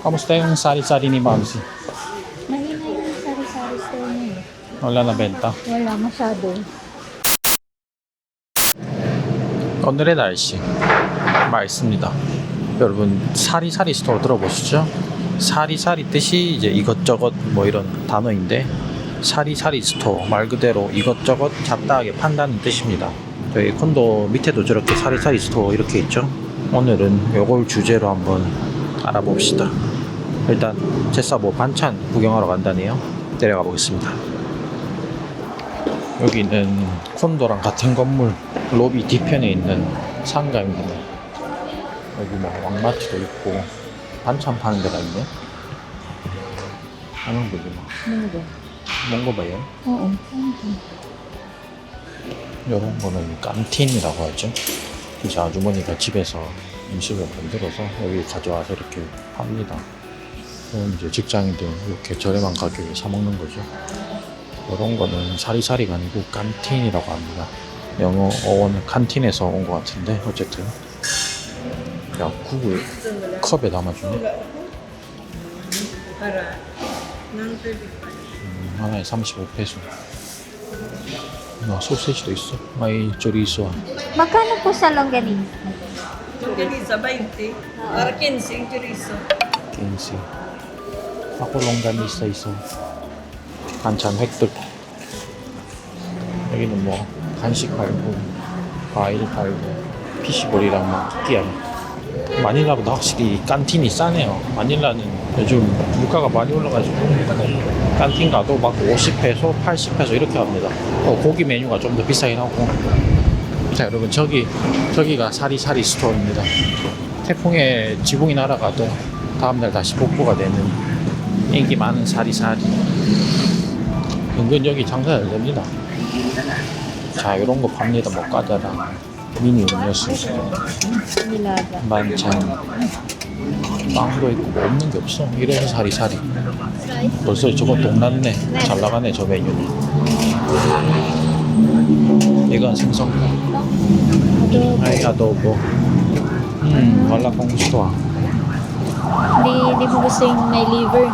Kamusta yung sari-sari ni Mamsi? Mahina yung sari-sari store niya eh. Wala na benta. Wala masyado. 오늘의 날씨 맑습니다. 여러분 사리사리 스토어 들어보시죠? 사리사리 뜻이 이제 이것저것 뭐 이런 단어인데 사리사리 스토어 말 그대로 이것저것 잡다하게 판다는 뜻입니다. 저희 콘도 밑에도 저렇게 사리사리 스토어 이렇게 있죠? 오늘은 요걸 주제로 한번 알아봅시다. 일단 제사 뭐 반찬 구경하러 간다네요. 내려가 보겠습니다. 여기는 콘도랑 같은 건물 로비 뒤편에 있는 상가입니다. 여기 뭐 왕마트도 있고 반찬 파는 데가 있네. 하는 거지 뭐. Ano 뭔가 봐요. Oo. 이런 거는 깐틴이라고 하죠. 이제 아주머니가 집에서 음식을 만들어서 여기 가져와서 이렇게 팝니다. 그럼 이제 직장인들 이렇게 저렴한 가격에 사 먹는 거죠. 이런 거는 사리사리가 아니고 깐틴이라고 합니다. 영어 어원은 칸틴에서 온 것 같은데 어쨌든 야 국을 컵에 담아주네. 하나에 35페소. 소세지도 있어. 마이 조리소. Magkano po sa longganisa? Longganisa, 20. Para 15 yung chorizo. 15. Ako longganisa 있어. 반찬 획득. 여기는 뭐 간식 팔고 과일 팔고 피시볼이랑 막 끼야. 마닐라보다 확실히 깐틴이 싸네요. 마닐라는 요즘 물가가 많이 올라가지고 깐틴 가도 막 50페소, 80페소 이렇게 합니다. 고기 메뉴가 좀 더 비싸긴 하고. 자 여러분 저기가 사리사리 스토어입니다. 태풍에 지붕이 날아가도 다음날 다시 복구가 되는 인기 많은 사리사리. 은근 여기 장사 잘 됩니다. 자 이런 거 팝니다. 뭐 과자랑 미니 음료수, Nilaga. 만찬, 빵도 있고 뭐 없는 게 없어. 이래서 사리사리. 벌써 저거 동났네. 잘 나가네 저 메뉴는. 이건 생선구. 아이 아도보. wala kong gusto ah. Hindi mo gusto yung may liver.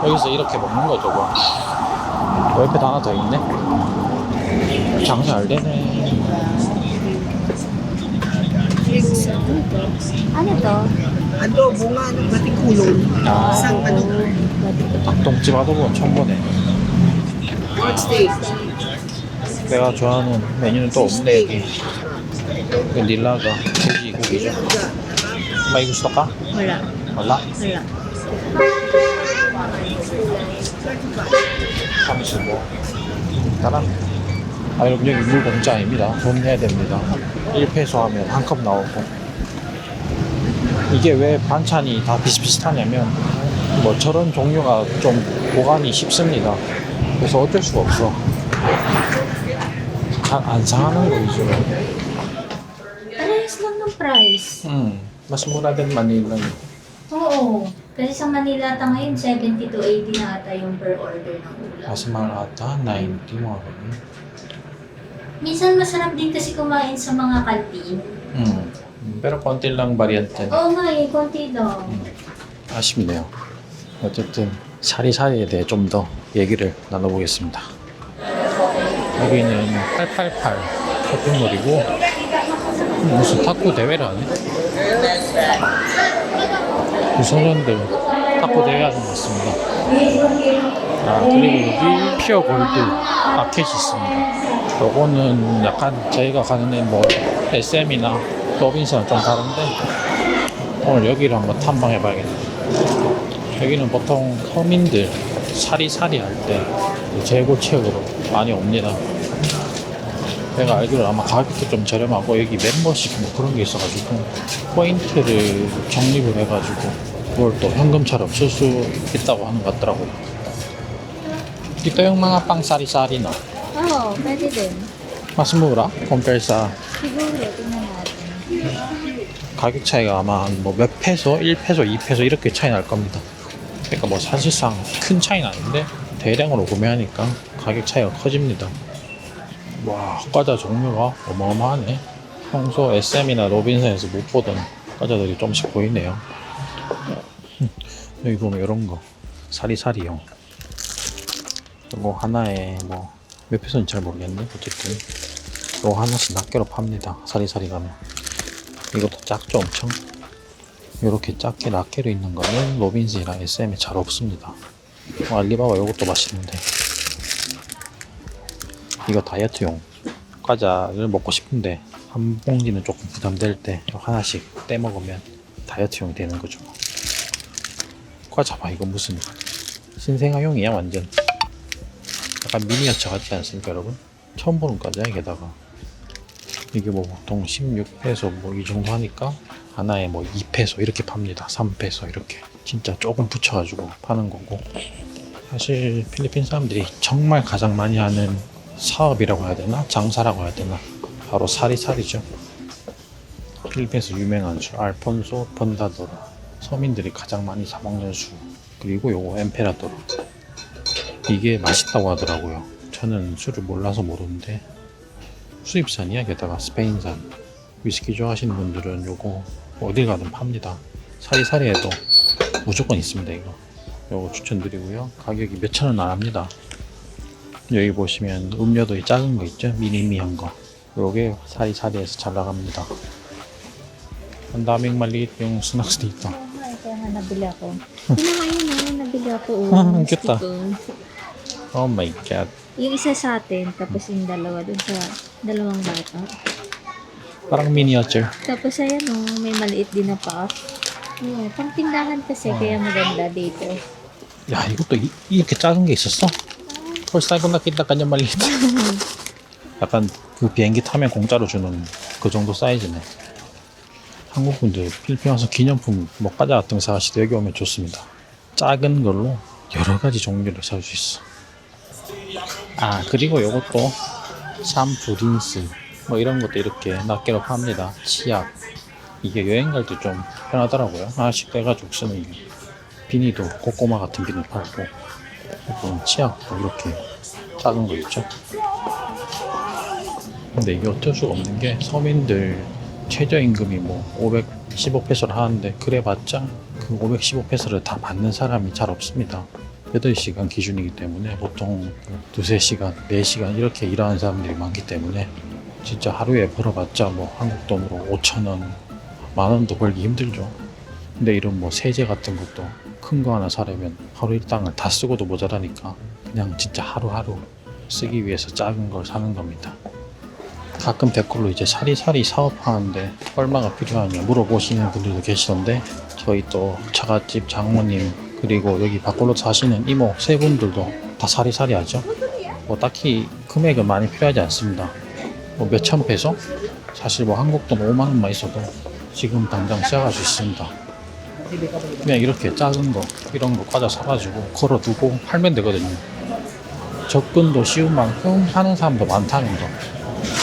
여기서 이렇게 먹는 거죠 뭐. 옆에도 하나 더 있네. 장사 잘 되네. Ano to? Adobo nga, batikulong. Isang ano, 닭똥집 아도보는 처음 보네. steak. 내가 좋아하는 메뉴는 또 없네 여기. 그 닐라가 돼지고기죠. May gusto ka? Wala. Wala? Wala. 35. 따라. 아 여러분 여기 물 공짜입니다. 돈 내야 됩니다. 1페소 하면 한 컵 나오고. 이게 왜 반찬이 다 비슷비슷하냐면 뭐 저런 종류가 좀 보관이 쉽습니다. 그래서 어쩔 수가 없어. 잘 안 상하는 거죠. Parehas lang ng price. Mas mura din Manila. Oo. Kasi sa Manila ata ngayon, 70 to 80 na ata yung per order ng ulam. Mas mahal ata, 90 mga ganun. Minsan masarap din kasi kumain sa mga kantin. Pero konti lang variante. Oo nga eh, konti lang. 아쉽네요. 어쨌든 사리사리에 대해 좀 더 얘기를 나눠보겠습니다. 여기는 888 쇼핑몰이고 무슨 탁구 대회를 하네. 유소년들 탁구 대회 하는 것 같습니다. 그리고 여기 피어 골드 마켓이 있습니다. 요거는 약간 저희가 가는 데 뭐 SM이나 로빈슨은 좀 다른데 오늘 여기를 한번 탐방해봐야겠네요. 여기는 보통 서민들 사리사리 할 때 재고 체육으로 많이 옵니다. 제가 알기로 아마 가격도 좀 저렴하고 여기 멤버십 뭐 그런 게 있어가지고 포인트를 적립을 해가지고 그걸 또 현금처럼 쓸 수 있다고 하는 것 같더라고요. Dito yung mga pang sari-sari no? Oo, pwede din. Mas mura compare sa Siguro, tingnan natin. 가격 차이가 아마 뭐 몇 페소, 1페소, 2페소 이렇게 차이 날 겁니다. 그러니까 뭐 사실상 큰 차이는 아닌데 대량으로 구매하니까 가격 차이가 커집니다. 와, 과자 종류가 어마어마하네. 평소 SM이나 로빈슨에서 못 보던 과자들이 좀씩 보이네요. 여기 보면 이런 거 사리사리용. 이거 하나에 뭐 몇 페소인지 잘 모르겠네. 어쨌든 이거 하나씩 낱개로 팝니다. 사리사리 가면. 이것도 작죠 엄청. 이렇게 작게 낱개로 있는 거는 로빈스랑 SM에 잘 없습니다. 알리바바 이것도 맛있는데 이거 다이어트용. 과자를 먹고 싶은데 한 봉지는 조금 부담될 때 하나씩 떼먹으면 다이어트용이 되는 거죠. 과자 봐, 이거 무슨 신생아용이야 완전. 약간 미니어처 같지 않습니까 여러분? 처음 보는 과자야. 게다가 이게 뭐 보통 16페소 뭐 이 정도 하니까 하나에 뭐 2페소 이렇게 팝니다. 3페소 이렇게 진짜 조금 붙여가지고 파는 거고. 사실 필리핀 사람들이 정말 가장 많이 하는 사업이라고 해야 되나? 장사라고 해야 되나? 바로 사리사리죠. 필리핀에서 유명한 술 알폰소 번다도로, 서민들이 가장 많이 사 먹는 술. 그리고 요거 엠페라도로. 이게 맛있다고 하더라고요. 저는 술을 몰라서 모르는데 수입산이야. 게다가 스페인산. 위스키 좋아하시는 분들은 요거 어딜 가든 팝니다. 사리사리에도 무조건 있습니다. 요거 추천드리고요. 가격이 몇천 원 안 합니다. 여기 보시면 음료도 이 작은 거 있죠? 미니미한 거. 요게 사리사리에서 잘 나갑니다. Ang daming maliit yung snacks dito. Kaya nga nabili ako. Pinakain na, nabili ako. Ang cute ah. Oh my god. Yung isa sa atin, tapos yung dalawa dun sa dalawang bata. Parang miniature. Tapos ayan o, may maliit din na pack. Yeah, pang tindahan kasi, kaya maganda dito. 야, 이것도 이렇게 작은 게 있었어? First time ko nakita kanya maliit. 약간 그 비행기 타면 공짜로 주는 그 정도 사이즈네. 한국 분들 필리핀 와서 기념품 뭐 과자 같은 거 사가실 때 여기 오면 좋습니다. 작은 걸로 여러 가지 종류를 살 수 있어. 아, 그리고 요것도 샴푸, 린스 뭐 이런 것도 이렇게 낱개로 팝니다. 치약. 이게 여행 갈 때 좀 편하더라고요. 하나씩 떼가지고 쓰는 게. 비니도 꼬꼬마 같은 비니 팔고, 그리고 치약도 이렇게 작은 거 있죠. 근데 이게 어쩔 수가 없는 게 서민들 최저임금이 뭐 515페소를 하는데 그래봤자 그 515페소를 다 받는 사람이 잘 없습니다. 8시간 기준이기 때문에 보통 2-3시간, 4시간 이렇게 일하는 사람들이 많기 때문에 진짜 하루에 벌어봤자 뭐 한국 돈으로 5,000원, 10,000원도 벌기 힘들죠. 근데 이런 뭐 세제 같은 것도 큰 거 하나 사려면 하루 일당을 다 쓰고도 모자라니까 그냥 진짜 하루하루 쓰기 위해서 작은 걸 사는 겁니다. 가끔 댓글로 이제 사리사리 사업하는데 얼마가 필요하냐 물어보시는 분들도 계시던데, 저희 또 처갓집 장모님 그리고 여기 밖으로 사시는 이모 세 분들도 다 사리사리 하죠. 뭐 딱히 금액은 많이 필요하지 않습니다. 뭐 몇천 페소? 사실 뭐 한국 돈 5만 원만 있어도 지금 당장 시작할 수 있습니다. 그냥 이렇게 작은 거 이런 거 과자 사가지고 걸어두고 팔면 되거든요. 접근도 쉬운 만큼 하는 사람도 많다는 거.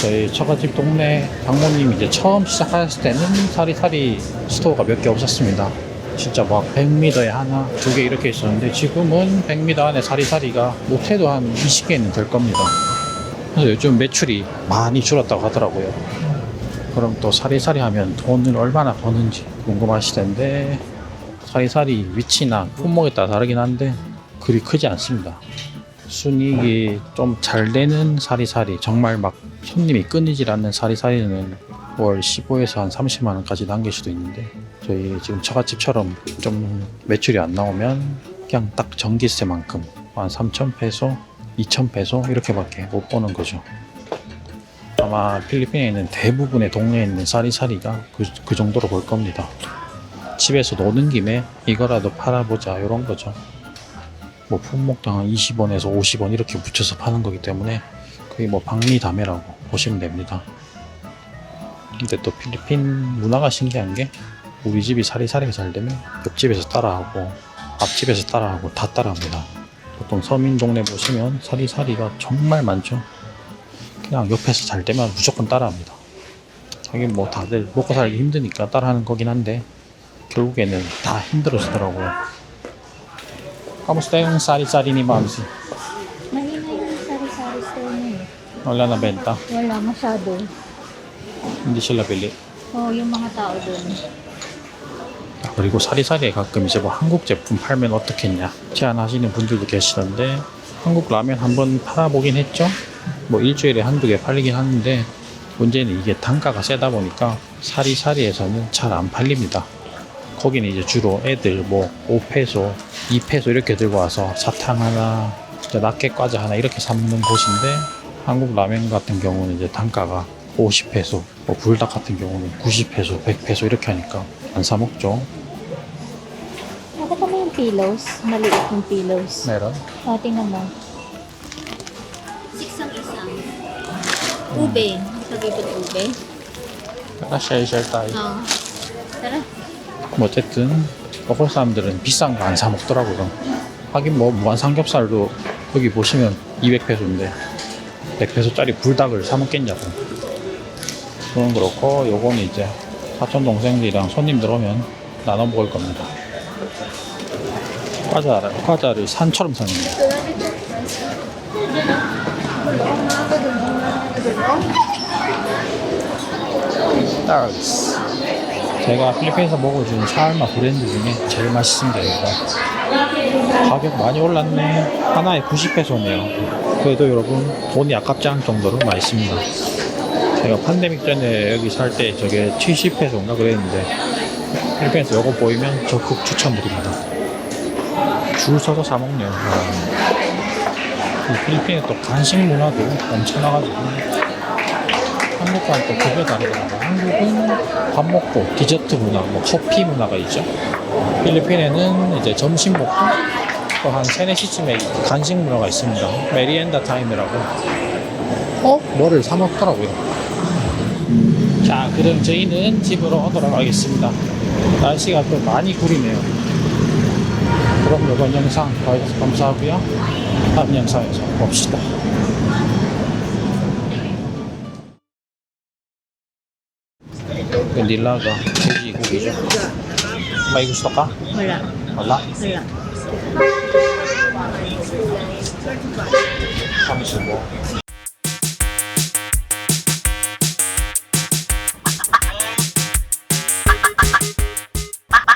저희 처갓집 동네 장모님이 이제 처음 시작하셨을 때는 사리사리 스토어가 몇 개 없었습니다. 진짜 막 100m에 하나, 2개 이렇게 있었는데 지금은 100m 안에 사리사리가 못해도 한 20개는 될 겁니다. 그래서 요즘 매출이 많이 줄었다고 하더라고요. 그럼 또 사리사리 하면 돈을 얼마나 버는지 궁금하실 텐데, 사리사리 위치나 품목에 따라 다르긴 한데 그리 크지 않습니다. 순이익이 좀 잘 되는 사리사리, 정말 막 손님이 끊이질 않는 사리사리는 월 15에서 한 30만 원까지 남길 수도 있는데, 저희 지금 처갓집처럼 좀 매출이 안 나오면 그냥 딱 전기세만큼 한 3,000페소, 2,000페소 이렇게밖에 못 버는 거죠. 아마 필리핀에 있는 대부분의 동네에 있는 사리사리가 그 정도로 벌 겁니다. 집에서 노는 김에 이거라도 팔아보자 이런 거죠. 뭐 품목당 한 20원에서 50원 이렇게 붙여서 파는 거기 때문에 거의 뭐 박리다매라고 보시면 됩니다. 근데 또 필리핀 문화가 신기한 게, 우리 집이 사리사리가 잘 되면 옆집에서 따라하고 앞집에서 따라하고 다 따라합니다. 보통 서민 동네 보시면 사리사리가 정말 많죠. 그냥 옆에서 잘 되면 무조건 따라합니다. 하긴 뭐 다들 먹고 살기 힘드니까 따라하는 거긴 한데 결국에는 다 힘들어지더라고요. Kamusta yung sari-sari ni Mamsi? Mahina yung sari-sari store niya eh. Wala na benta? Wala masyado. Hindi sila pili? Oo, yung mga tao doon. 그리고 사리사리에 가끔 이제 뭐 한국 제품 팔면 어떻겠냐 제안하시는 분들도 계시던데 한국 라면 한번 팔아보긴 했죠. 뭐 일주일에 한두 개 팔리긴 하는데 문제는 이게 단가가 세다 보니까 사리사리에서는 잘 안 팔립니다. 거기는 이제 주로 애들 뭐 5페소, 2페소 이렇게 들고 와서 사탕 하나, 낙게 과자 하나 이렇게 사 먹는 곳인데 한국 라면 같은 경우는 이제 단가가 50페소, 뭐 불닭 같은 경우는 90페소, 100페소 이렇게 하니까 안 사 먹죠. Nakita mo yung pillows? Maliit yung pillows. meron? Tingnan mo. 6 ang isang. Ube. Sabi ko ube. 하나 쉐어쉐어 따위. Tara. 뭐 어쨌든 로컬 사람들은 비싼 거 안 사 먹더라고요. 하긴 뭐 무한 삼겹살도 여기 보시면 200페소인데 100페소짜리 불닭을 사 먹겠냐고. 그건 그렇고 요거는 이제 사촌 동생들이랑 손님들 오면 나눠 먹을 겁니다. 과자를 산처럼 사는 거예요. 스타스. 제가 필리핀에서 먹어준 샤얼마 브랜드 중에 제일 맛있습니다. 이거 가격 많이 올랐네. 하나에 90페소네요. 그래도 여러분 돈이 아깝지 않을 정도로 맛있습니다. 제가 팬데믹 전에 여기 살 때 저게 70페소인가 그랬는데 필리핀에서 이거 보이면 적극 추천드립니다. 줄 서서 사 먹네요. 이 필리핀에 또 간식 문화도 엄청나가지고 한국과는 또 그게 다르더라고요. 한국은 밥 먹고 디저트 문화, 뭐 커피 문화가 있죠. 필리핀에는 이제 점심 먹고 또 한 3, 4시쯤에 간식 문화가 있습니다. 메리엔다 타임이라고. 뭐를 사 먹더라고요. 자, 그럼 저희는 집으로 오도록 하겠습니다. 날씨가 또 많이 구리네요. 그럼 이번 영상 봐주셔서 감사하고요. 다음 영상에서 봅시다. Nilaga, gogi-gogi. May gusto ka? Wala. Wala? Wala. Kami subo.